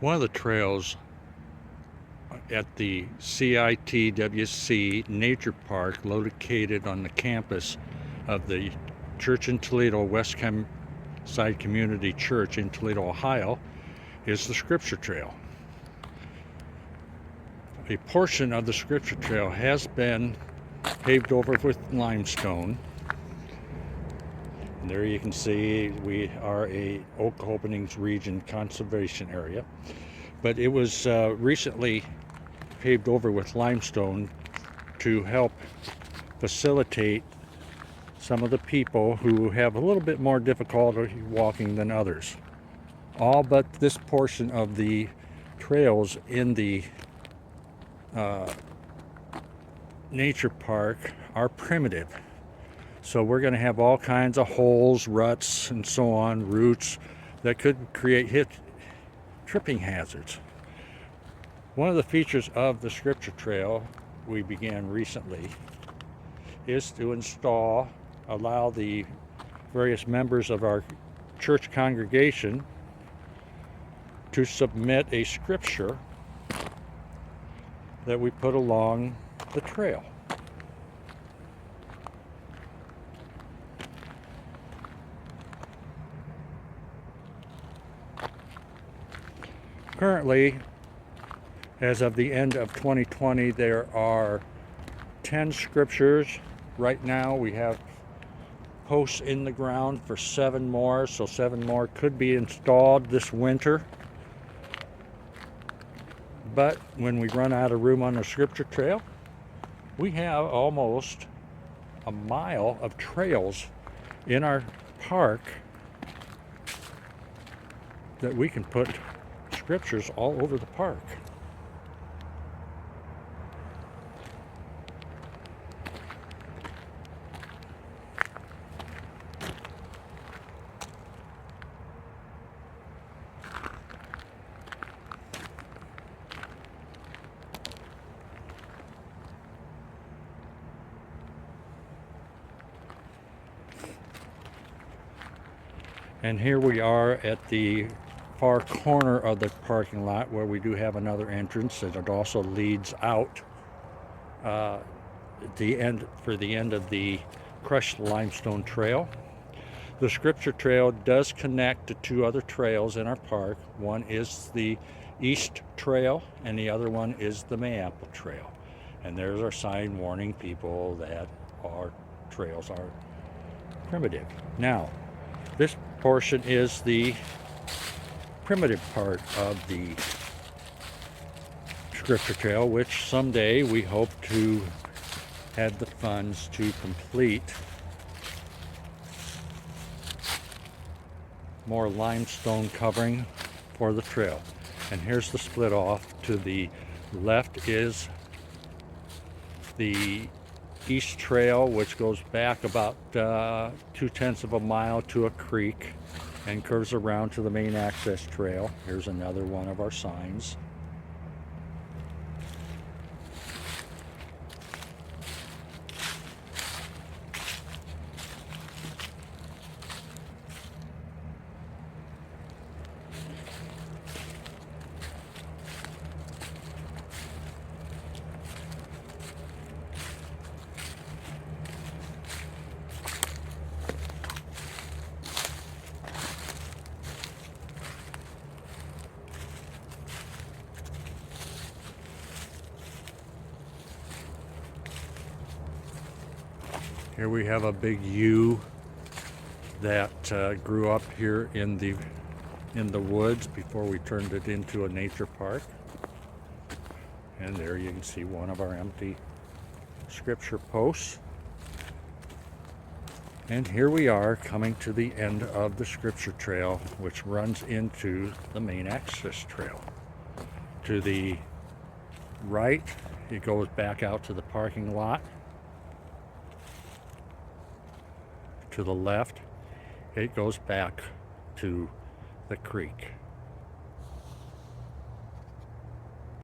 One of the trails at the CITWC Nature Park, located on the campus of the church in Toledo, Westside Community Church in Toledo, Ohio, is the Scripture Trail. A portion of the Scripture Trail has been paved over with limestone. And there you can see we are a Oak Openings Region Conservation Area. But it was recently paved over with limestone to help facilitate some of the people who have a little bit more difficulty walking than others. All but this portion of the trails in the nature park are primitive. So we're going to have all kinds of holes, ruts, and so on, roots that could create tripping hazards. One of the features of the Scripture Trail we began recently is to allow the various members of our church congregation to submit a scripture that we put along the trail. Currently, as of the end of 2020, there are 10 scriptures. Right now we have posts in the ground for 7 more, so 7 more could be installed this winter. But when we run out of room on the Scripture Trail, we have almost a mile of trails in our park that we can put scriptures all over the park. And here we are at the far corner of the parking lot where we do have another entrance, and it also leads out the end of the crushed limestone trail. The Scripture Trail does connect to 2 other trails in our park. One is the East Trail and the other one is the Mayapple Trail. And there's our sign warning people that our trails are primitive. Now, this portion is the primitive part of the Scripture Trail, which someday we hope to have the funds to complete more limestone covering for the trail. And here's the split off. To the left is the East Trail, which goes back about 2/10 of a mile to a creek and curves around to the main access trail. Here's another one of our signs. Here we have a big yew that grew up here in the woods before we turned it into a nature park. And there you can see one of our empty scripture posts. And here we are coming to the end of the Scripture Trail, which runs into the main access trail. To the right, it goes back out to the parking lot. To the left, it goes back to the creek.